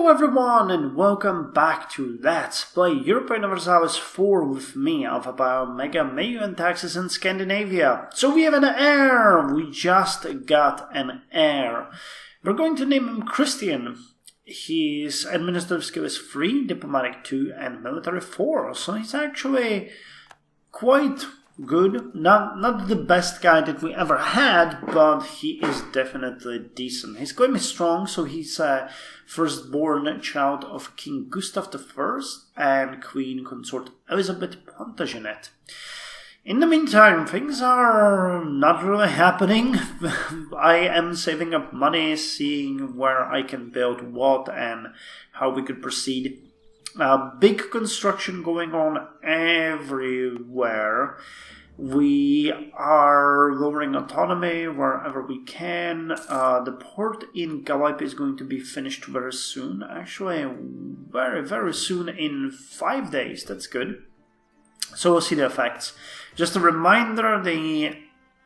Hello everyone and welcome back to Let's Play Europa Universalis 4 with me, Alfapiomega, Meiou and Taxes in Scandinavia. So we have an heir! We just got an heir. We're going to name him Christian. His administrative skill is 3, diplomatic 2 and military 4. So he's actually quite good. Not the best guy that we ever had, but he is definitely decent. His claim is strong, so he's a firstborn child of King Gustav I and Queen Consort Elizabeth Plantagenet. In the meantime, things are not really happening. I am saving up money, seeing where I can build what and how we could proceed. Big construction going on everywhere. We are lowering autonomy wherever we can. The port in Gallip is going to be finished very soon. Actually, very soon, in 5 days. That's good. So we'll see the effects. Just a reminder, the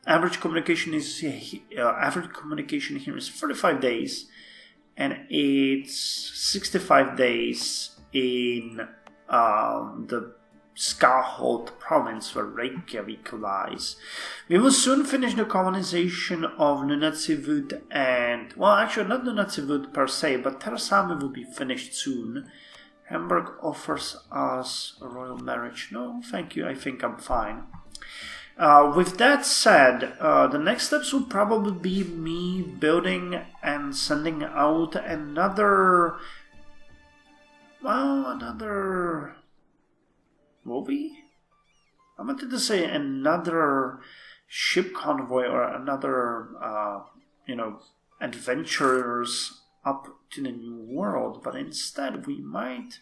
average communication here is 35 days, and it's 65 days in the Skarholt province where Reykjavik lies. We will soon finish the colonization of Nunatsivud and, well, actually not Nunatsivud per se, but Terasami will be finished soon. Hamburg offers us a royal marriage. No, thank you, I think I'm fine. With that said, the next steps will probably be me building and sending out another movie? I wanted to say another ship convoy or another, adventurers up to the New World, but instead we might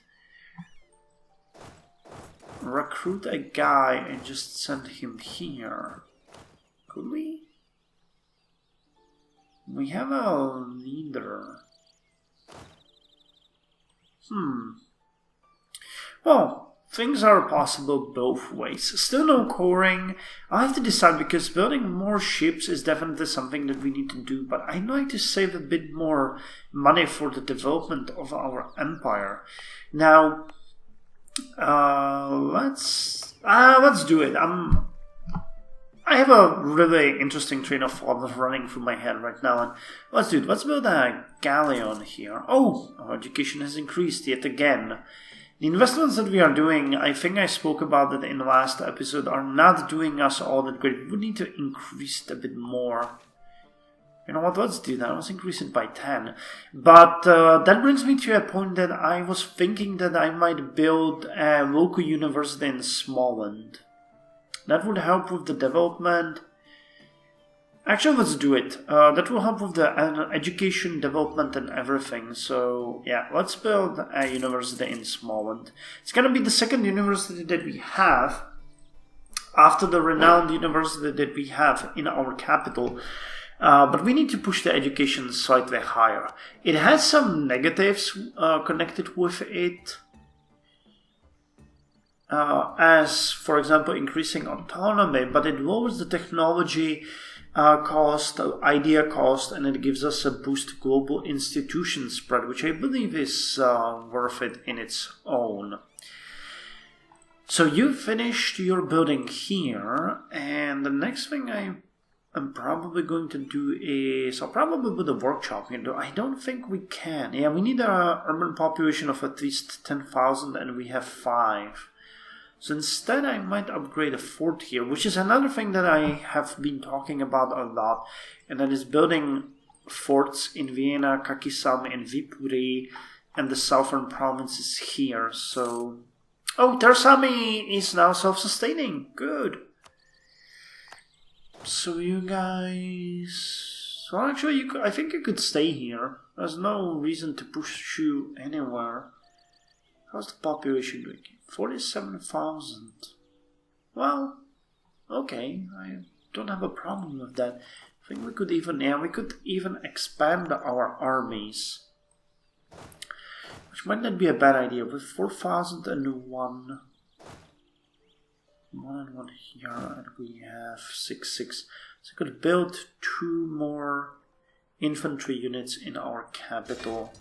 recruit a guy and just send him here. Could we? We have a leader. Well, things are possible both ways. Still no coring. I have to decide, because building more ships is definitely something that we need to do, but I'd like to save a bit more money for the development of our empire. Now, let's do it. I have a really interesting train of thought running through my head right now, and let's do it. Let's build a galleon here. Oh, our education has increased yet again. The investments that we are doing, I think I spoke about it in the last episode, are not doing us all that great. We would need to increase it a bit more. You know what, let's do that. Let's increase it by 10. But that brings me to a point that I was thinking that I might build a local university in Småland. That would help with the development. Actually, let's do it. That will help with the education, development, and everything. So, yeah, let's build a university in Småland. It's going to be the second university that we have after the renowned university that we have in our capital. But we need to push the education slightly higher. It has some negatives connected with it. As, for example, increasing autonomy, but it lowers the technology cost, idea cost, and it gives us a boost to global institution spread, which I believe is worth it in its own. So you finished your building here, and the next thing I'm probably going to do is, I'll probably build a workshop here. I don't think we can. Yeah, we need an urban population of at least 10,000, and we have 5. So instead I might upgrade a fort here, which is another thing that I have been talking about a lot, and that is building forts in Vienna, Kakisam, and Viipuri, and the southern provinces here. So, oh, Tersami is now self-sustaining. Good. So you guys, well, actually, I think you could stay here. There's no reason to push you anywhere. How's the population doing? 47,000. Well, okay, I don't have a problem with that. I think we could even expand our armies, which might not be a bad idea. With 4,001, 1 and 1 here, and we have 6. So I could build 2 more infantry units in our capital.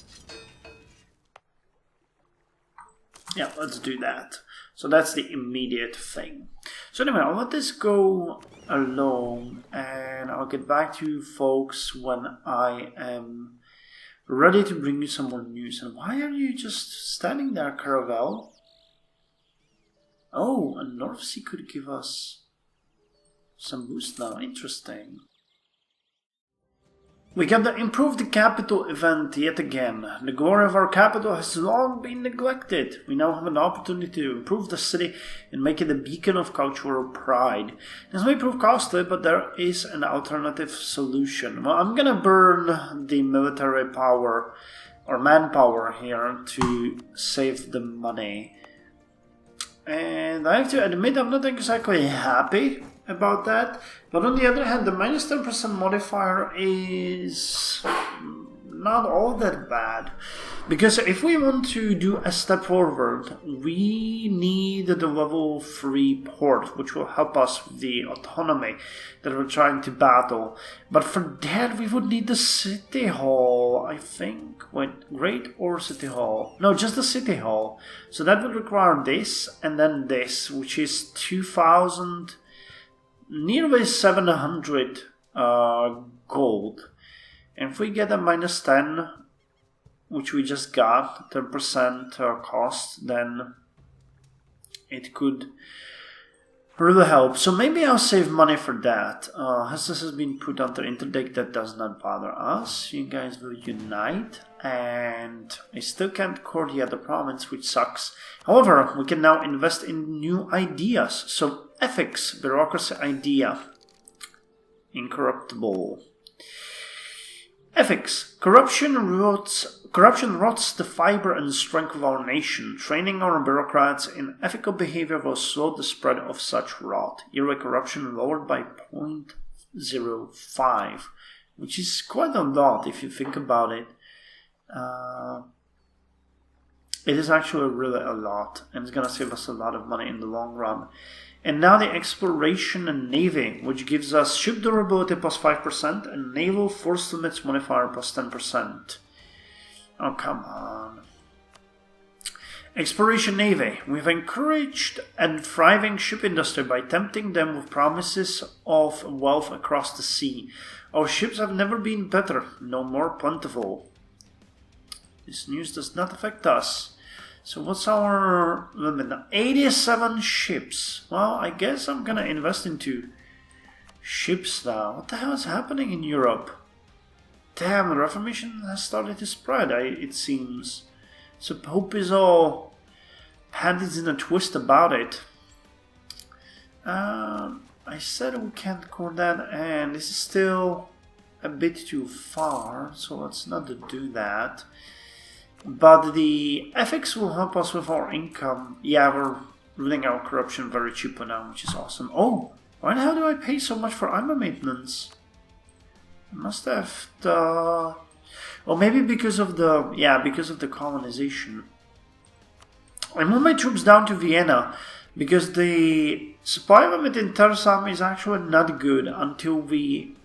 Yeah, let's do that. So that's the immediate thing. So anyway, I'll let this go alone, and I'll get back to you folks when I am ready to bring you some more news. And why are you just standing there, Caravel? Oh, a North Sea could give us some boost now. Interesting. We got the Improve the Capital event yet again. The glory of our capital has long been neglected. We now have an opportunity to improve the city and make it a beacon of cultural pride. This may prove costly, but there is an alternative solution. Well, I'm gonna burn the military power or manpower here to save the money. And I have to admit, I'm not exactly happy about that, but on the other hand, the minus 10% modifier is not all that bad, because if we want to do a step forward, we need the level 3 port, which will help us with the autonomy that we're trying to battle. But for that, we would need the city hall, I think. Wait, great or city hall? No, just the city hall. So that would require this and then this, which is 2,000. Nearly 700 gold. And if we get a minus 10, which we just got, 10% cost, then it could really help. So maybe I'll save money for that. As this has been put under interdict, that does not bother us. You guys will unite, and I still can't core the other province, which sucks. However, we can now invest in new ideas. So ethics, bureaucracy idea, incorruptible. Ethics, corruption rots the fiber and strength of our nation. Training our bureaucrats in ethical behavior will slow the spread of such rot. Yearly corruption lowered by 0.05, which is quite a lot if you think about it. It is actually really a lot, and it's going to save us a lot of money in the long run. And now the exploration and navy, which gives us ship durability plus 5% and naval force limits modifier plus 10%. Oh, come on. Exploration navy. We've encouraged a thriving ship industry by tempting them with promises of wealth across the sea. Our ships have never been better, no more plentiful. This news does not affect us. So what's our limit now? 87 ships. Well, I guess I'm gonna invest into ships now. What the hell is happening in Europe? Damn, the Reformation has started to spread, it seems. So Pope is all panties in a twist about it. I said we can't core that, and this is still a bit too far, so let's not do that. But the ethics will help us with our income. Yeah, we're running our corruption very cheaply now, which is awesome. Oh, why the hell do I pay so much for armor maintenance? I must have the... Or maybe because of the... Yeah, because of the colonization. I moved my troops down to Vienna, because the supply limit in Tersam is actually not good until we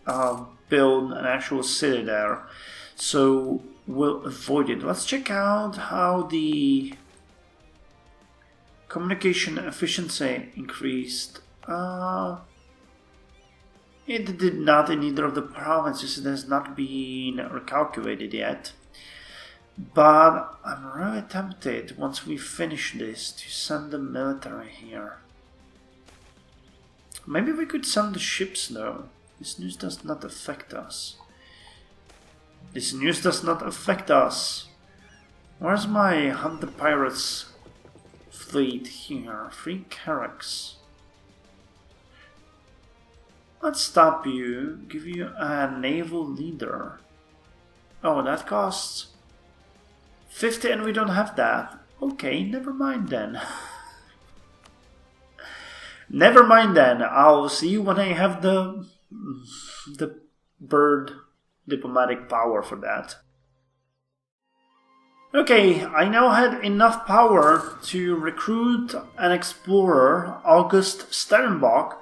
build an actual city there. So we'll avoid it. Let's check out how the communication efficiency increased. It did not in either of the provinces. It has not been recalculated yet. But I'm really tempted, once we finish this, to send the military here. Maybe we could send the ships though. This news does not affect us. This news does not affect us. Where's my Hunt the Pirates fleet here? 3 carracks. Let's stop you, give you a naval leader. Oh, that costs 50 and we don't have that. Okay, never mind then. Never mind then. I'll see you when I have the bird diplomatic power for that. Okay, I now had enough power to recruit an explorer, August Sternbach,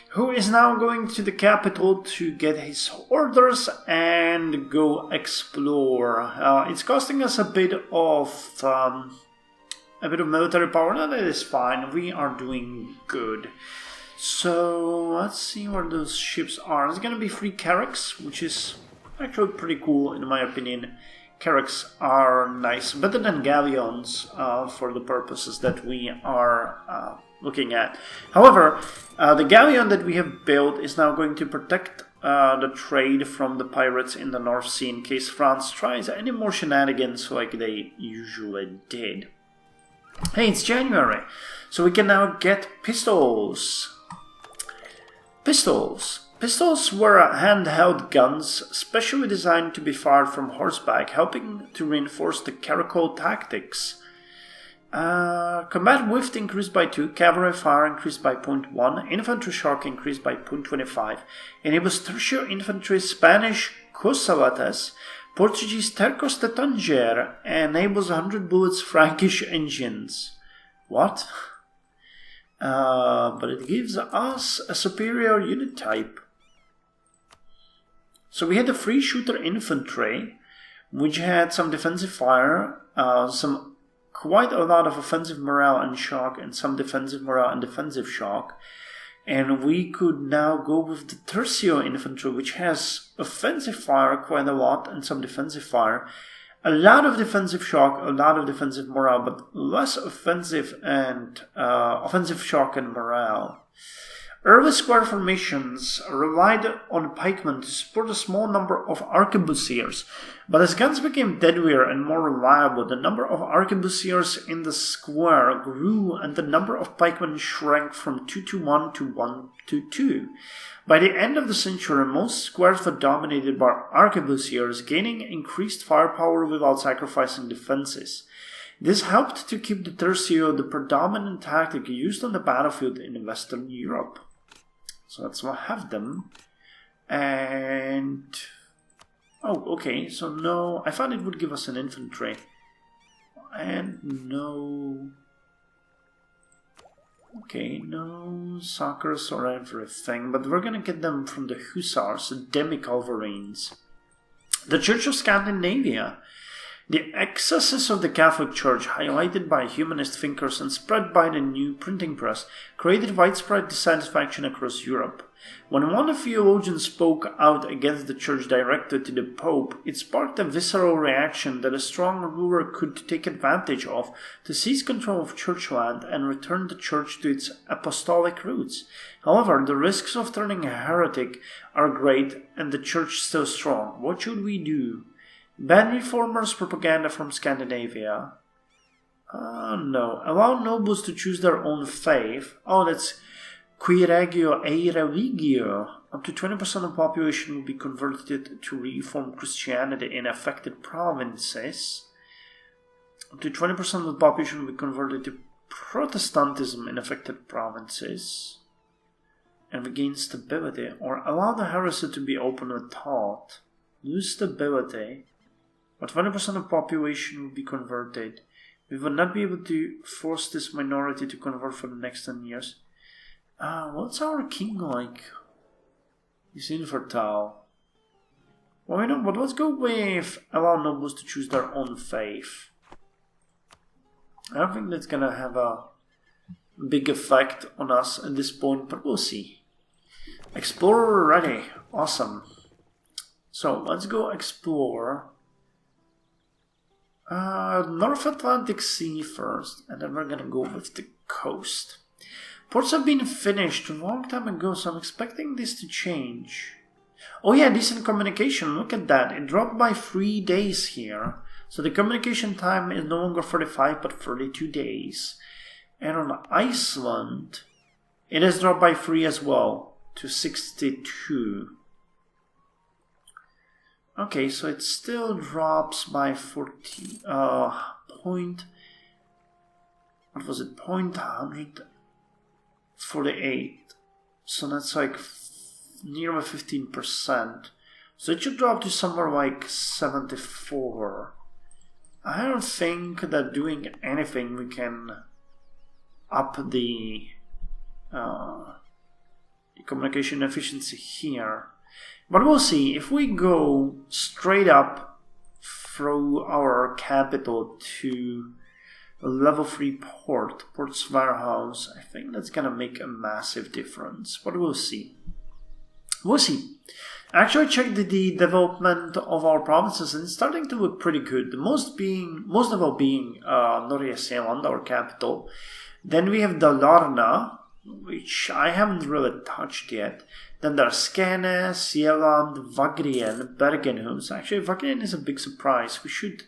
who is now going to the capital to get his orders and go explore. It's costing us a bit of a bit of military power. No, that is fine. We are doing good. So let's see where those ships are. It's gonna be 3 carracks, which is actually pretty cool in my opinion. Carracks are nice, better than galleons for the purposes that we are looking at. However, the galleon that we have built is now going to protect the trade from the pirates in the North Sea in case France tries any more shenanigans like they usually did. Hey, it's January, so we can now get pistols. Pistols were handheld guns specially designed to be fired from horseback, helping to reinforce the caracole tactics. Combat width increased by 2, cavalry fire increased by 0.1, infantry shock increased by 0.25, enables tertiary infantry, Spanish cosalatas, Portuguese tercos de tanger, enables 100 bullets Frankish engines. What? But it gives us a superior unit type. So we had the free shooter infantry, which had some defensive fire, quite a lot of offensive morale and shock, and some defensive morale and defensive shock. And we could now go with the tercio infantry, which has offensive fire quite a lot and some defensive fire. A lot of defensive shock, a lot of defensive morale, but less offensive and offensive shock and morale. Early square formations relied on pikemen to support a small number of arquebusiers, but as guns became deadlier and more reliable, the number of arquebusiers in the square grew and the number of pikemen shrank from 2 to 1 to 1 to 2. By the end of the century, most squares were dominated by arquebusiers, gaining increased firepower without sacrificing defenses. This helped to keep the tercio the predominant tactic used on the battlefield in Western Europe. So let's have them. And... oh, okay, so no... I thought it would give us an infantry. And no... okay, no suckers or everything, but we're gonna get them from the hussars, the demi-culverines. The Church of Scandinavia. The excesses of the Catholic Church, highlighted by humanist thinkers and spread by the new printing press, created widespread dissatisfaction across Europe. When one theologian spoke out against the Church directed to the Pope, it sparked a visceral reaction that a strong ruler could take advantage of to seize control of Church land and return the Church to its apostolic roots. However, the risks of turning a heretic are great and the Church still strong. What should we do? Ban reformers' propaganda from Scandinavia. No. Allow nobles to choose their own faith. Oh, that's qui regio ei religio. Up to 20% of the population will be converted to reform Christianity in affected provinces. Up to 20% of the population will be converted to Protestantism in affected provinces. And regain stability. Or allow the heresy to be openly taught. Lose stability. But 20% of the population will be converted. We will not be able to force this minority to convert for the next 10 years. What's our king like? He's infertile. Well, you know, but let's go with allow nobles to choose their own faith. I don't think that's gonna have a big effect on us at this point, but we'll see. Explorer ready. Awesome. So, let's go explore North Atlantic Sea first, and then we're gonna go with the coast. Ports have been finished a long time ago, so I'm expecting this to change. Oh yeah, decent communication, look at that. It dropped by 3 days here. So the communication time is no longer 45, but 32 days. And on Iceland, it has dropped by 3 as well, to 62. Okay, so it still drops by 40, what was it, 0.148. So that's like nearly 15%. So it should drop to somewhere like 74. I don't think that doing anything we can up the communication efficiency here. But we'll see. If we go straight up through our capital to a level 3 port's warehouse. I think that's gonna make a massive difference, but we'll see. We'll see. Actually, I checked the development of our provinces, and it's starting to look pretty good. The most of all being Norge-Zeeland, our capital. Then we have Dalarna, which I haven't really touched yet. Then there's Skåne, Zeeland, Wagrien, Bergenhus. Actually, Wagrien is a big surprise. We should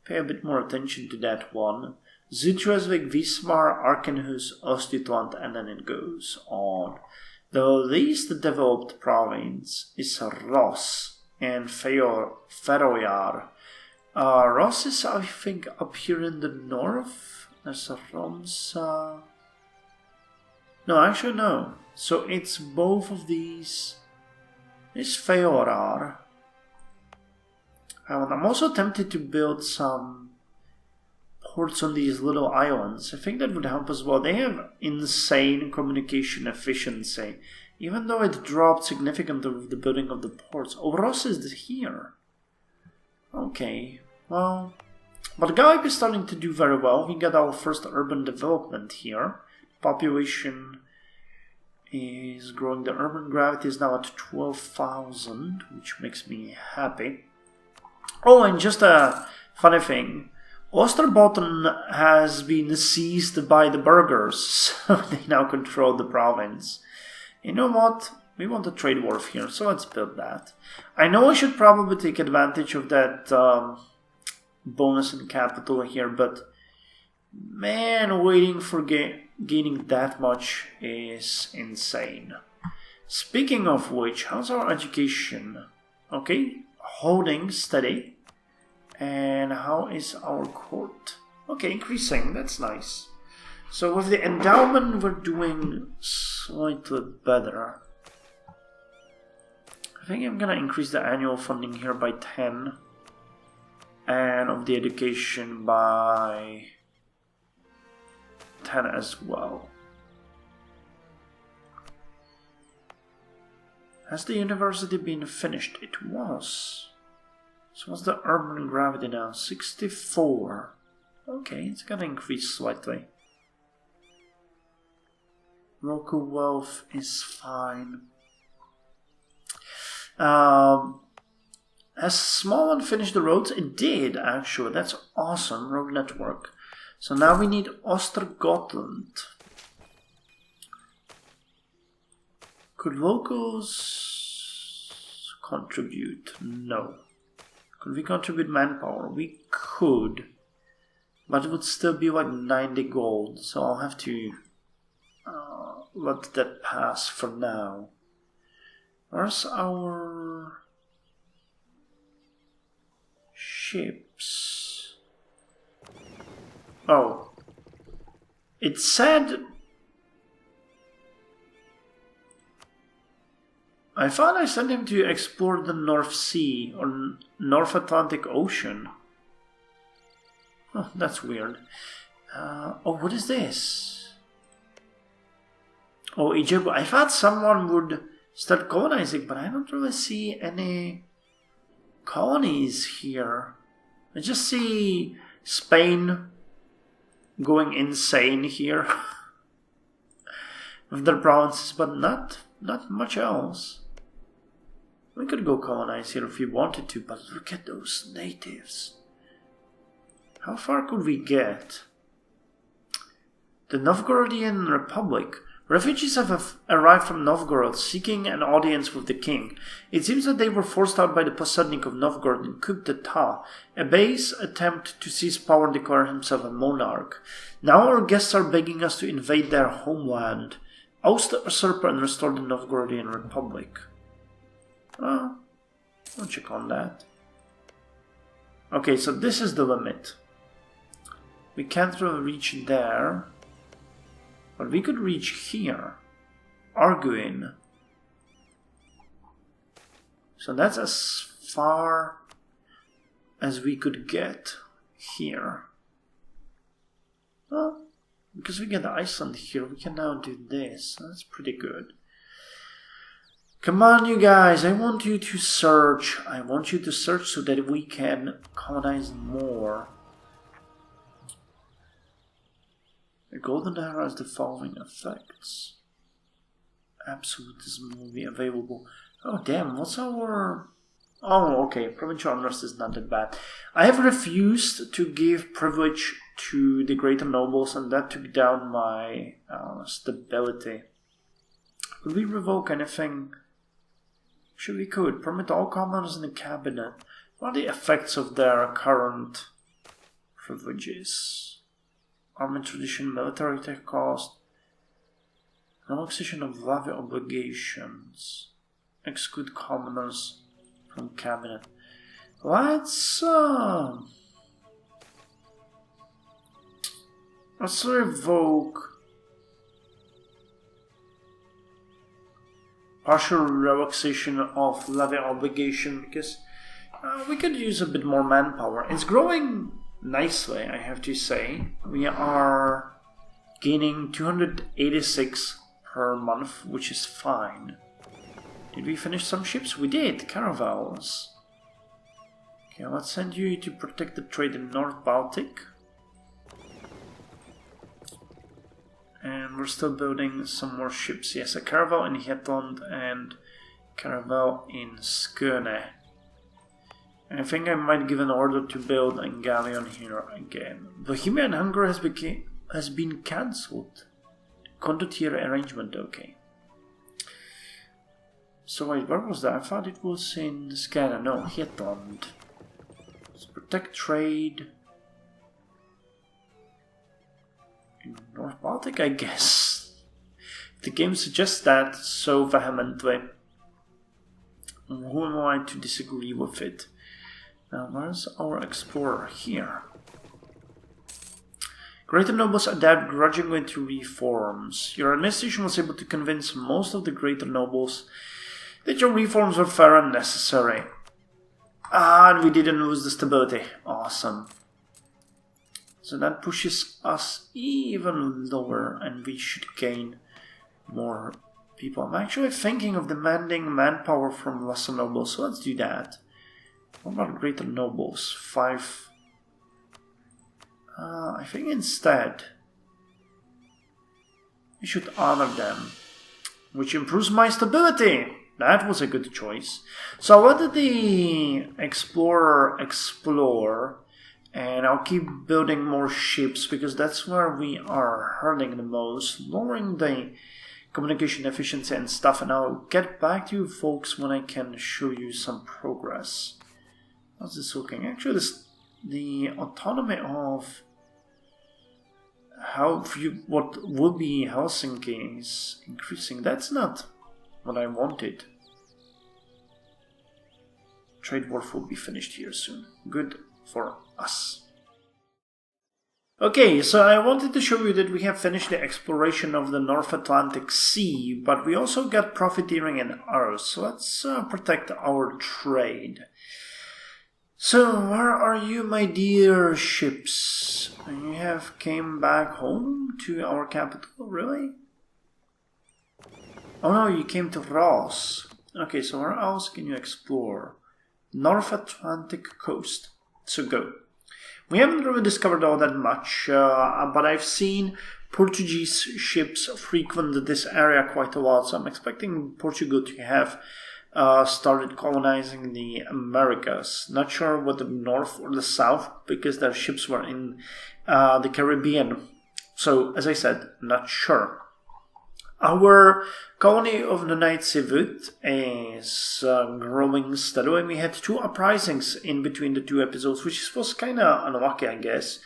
pay a bit more attention to that one. Zuid-Schleswig, Wismar, Arkenhus, Oost-Jutland, and then it goes on. The least developed province is Ross and Føroyar. Ross is, I think, up here in the north. There's a Romsa. No, actually no. So it's both of these. It's Føroyar. I'm also tempted to build some ports on these little islands. I think that would help as well. They have insane communication efficiency, even though it dropped significantly with the building of the ports. Oh, Ross is here. Okay, well, but Gallup is starting to do very well. We got our first urban development here. Population is growing. The urban gravity is now at 12,000, which makes me happy. Oh, and just a funny thing. Osterbotten has been seized by the burghers, so they now control the province. You know what? We want a trade wharf here, so let's build that. I know I should probably take advantage of that bonus in capital here, but man, waiting for gaining that much is insane. Speaking of which, how's our education? Okay, holding steady. And how is our court? Okay, increasing, that's nice. So with the endowment, we're doing slightly better. I think I'm gonna increase the annual funding here by 10. And of the education by 10 as well. Has the university been finished? It was. So what's the urban gravity now? 64. Okay, it's gonna increase slightly. Local wealth is fine. Has Smallland finished the roads? It did, actually. That's awesome. Road network. So now we need Ostergotland. Could locals contribute? No. Could we contribute manpower? We could, but it would still be like 90 gold, so I'll have to let that pass for now. Where's our ships? Oh, it said... I thought I sent him to explore the North Sea or North Atlantic Ocean. Oh, that's weird. Oh, what is this? Oh, Egypt. I thought someone would start colonizing, but I don't really see any colonies here. I just see Spain going insane here with their provinces, but not much else. We could go colonize here if we wanted to, but look at those natives. How far could we get? The Novgorodian Republic. Refugees have arrived from Novgorod seeking an audience with the king. It seems that they were forced out by the Posadnik of Novgorod in coup d'etat, a base attempt to seize power and declare himself a monarch. Now our guests are begging us to invade their homeland, oust the usurper and restore the Novgorodian Republic. Well, I'll check on that. Okay, so this is the limit. We can't really reach there, but we could reach here. Arguin. So that's as far as we could get here. Well, because we get Iceland here, we can now do this. That's pretty good. Come on, you guys, I want you to search. I want you to search so that we can colonize more. A golden arrow has the following effects. Absolutism will be available. Oh damn, what's our... Oh, okay, provincial unrest is not that bad. I have refused to give privilege to the greater nobles, and that took down my stability. Could we revoke anything? Actually, we could. Permit all commoners in the cabinet. What are the effects of their current privileges? Army tradition, military tech cost, relaxation of levy obligations, exclude commoners from cabinet. Let's revoke partial relaxation of levy obligation, because we could use a bit more manpower. It's growing nicely, I have to say. We are gaining 286 per month, which is fine. Did we finish some ships? We did, caravels. Okay, let's send you to protect the trade in North Baltic. And we're still building some more ships. Yes, a caravel in Hetland and caravel in Skåne. I think I might give an order to build a galleon here again. Bohemia and Hungary has been cancelled. Condottiere arrangement, okay. So wait, where was that? I thought it was in Skåne. No, Hetland. Let's protect trade. In North Baltic, I guess. The game suggests that so vehemently. Who am I to disagree with it? Now, where's our explorer? Here. Greater nobles adapt grudgingly to reforms. Your administration was able to convince most of the greater nobles that your reforms were fair and necessary. And we didn't lose the stability. Awesome. So that pushes us even lower, and we should gain more people. I'm actually thinking of demanding manpower from lesser nobles, so let's do that. What about greater nobles? 5. I think instead we should honor them, which improves my stability. That was a good choice. So I'll let the explorer explore, and I'll keep building more ships because that's where we are hurting the most, lowering the communication efficiency and stuff, and I'll get back to you folks when I can show you some progress. How's this looking? Actually, the autonomy of what will be Helsinki is increasing. That's not what I wanted. Trade wharf will be finished here soon. Good for us. Okay, so I wanted to show you that we have finished the exploration of the North Atlantic Sea, but we also got profiteering in arrows, so let's protect our trade. So, where are you, my dear ships? You have came back home to our capital, really? Oh no, you came to Ross. Okay, so where else can you explore? North Atlantic coast. So go. We haven't really discovered all that much, but I've seen Portuguese ships frequent this area quite a lot, so I'm expecting Portugal to have started colonizing the Americas. Not sure what the north or the south, because their ships were in the Caribbean. So, as I said, not sure. Our colony of the Knight Sivut is growing steadily. We had 2 uprisings in between the 2 episodes, which was kind of unlucky, I guess.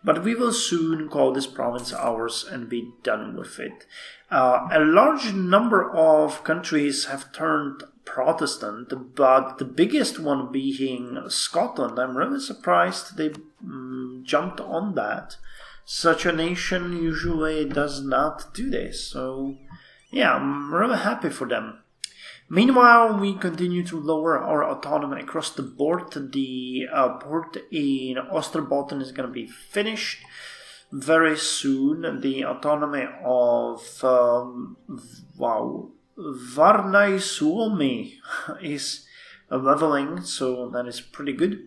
But we will soon call this province ours and be done with it. A large number of countries have turned Protestant, but the biggest one being Scotland. I'm really surprised they jumped on that. Such a nation usually does not do this, so yeah, I'm really happy for them. Meanwhile, we continue to lower our autonomy across the board. The port in Osterbotten is going to be finished very soon. The autonomy of Varnai Suomi is leveling, so that is pretty good.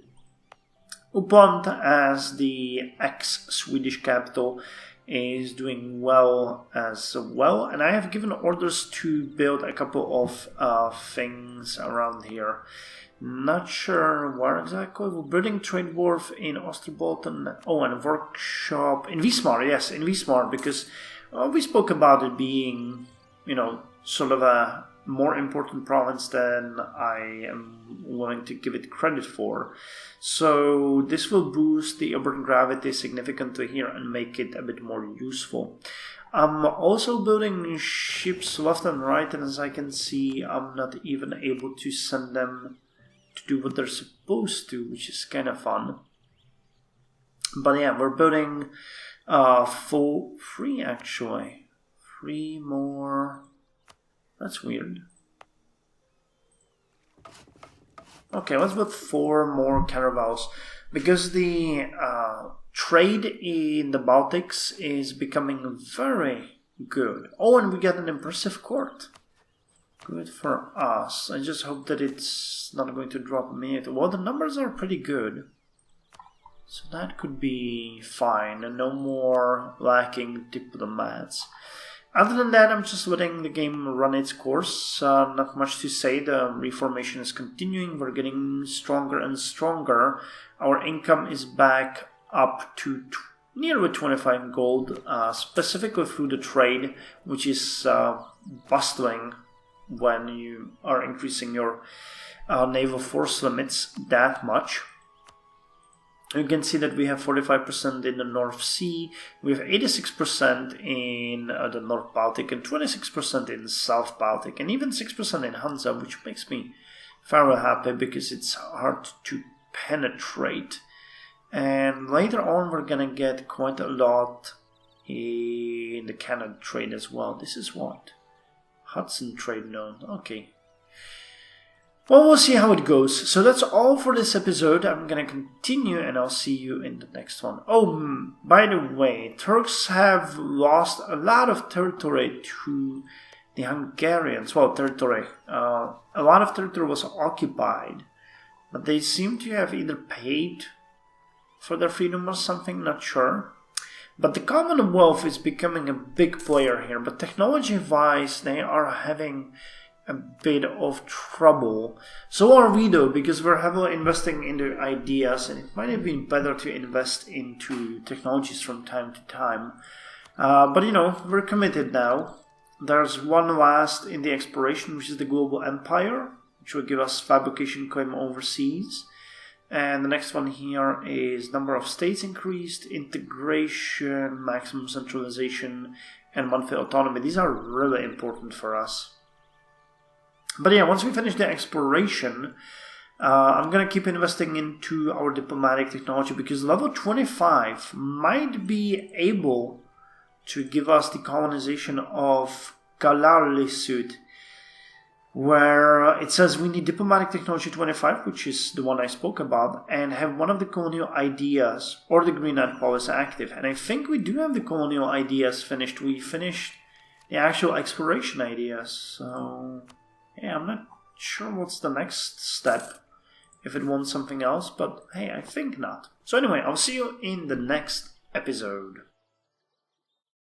Uppland, as the ex-Swedish capital, is doing well as well, and I have given orders to build a couple of things around here. Not sure where exactly. We're building trade wharf in Osterbolten. Oh, and a workshop in Wismar. Yes, in Wismar, because we spoke about it being, you know, sort of a more important province than I am willing to give it credit for. So this will boost the urban gravity significantly here and make it a bit more useful. I'm also building ships left and right, and as I can see, I'm not even able to send them to do what they're supposed to, which is kind of fun. But yeah, we're building three actually. 3 more. That's weird. Okay, let's build 4 more caravels, because the trade in the Baltics is becoming very good. Oh, and we got an impressive court. Good for us. I just hope that it's not going to drop me. Well, the numbers are pretty good, so that could be fine. And no more lacking diplomats. Other than that, I'm just letting the game run its course. Not much to say. The reformation is continuing. We're getting stronger and stronger. Our income is back up to nearly 25 gold, specifically through the trade, which is bustling when you are increasing your naval force limits that much. You can see that we have 45% in the North Sea, we have 86% in the North Baltic, and 26% in the South Baltic, and even 6% in Hansa, which makes me very happy because it's hard to penetrate. And later on we're gonna get quite a lot in the Canada trade as well. This is what? Hudson trade known. Okay. Well, we'll see how it goes. So that's all for this episode. I'm gonna continue and I'll see you in the next one. Oh, by the way, Turks have lost a lot of territory to the Hungarians. Well, territory. A lot of territory was occupied, but they seem to have either paid for their freedom or something, not sure. But the Commonwealth is becoming a big player here, but technology-wise, they are having a bit of trouble. So are we though, because we're heavily investing into ideas, and it might have been better to invest into technologies from time to time. But you know, we're committed now. There's one last in the exploration, which is the Global Empire, which will give us fabrication claim overseas. And the next one here is number of states increased, integration, maximum centralization, and monthly autonomy. These are really important for us. But yeah, once we finish the exploration, I'm going to keep investing into our diplomatic technology, because level 25 might be able to give us the colonization of Galarlisud, where it says we need diplomatic technology 25, which is the one I spoke about, and have one of the colonial ideas or the Greenland policy active. And I think we do have the colonial ideas finished. We finished the actual exploration ideas. So yeah, I'm not sure what's the next step, if it wants something else, but hey, I think not. So anyway, I'll see you in the next episode.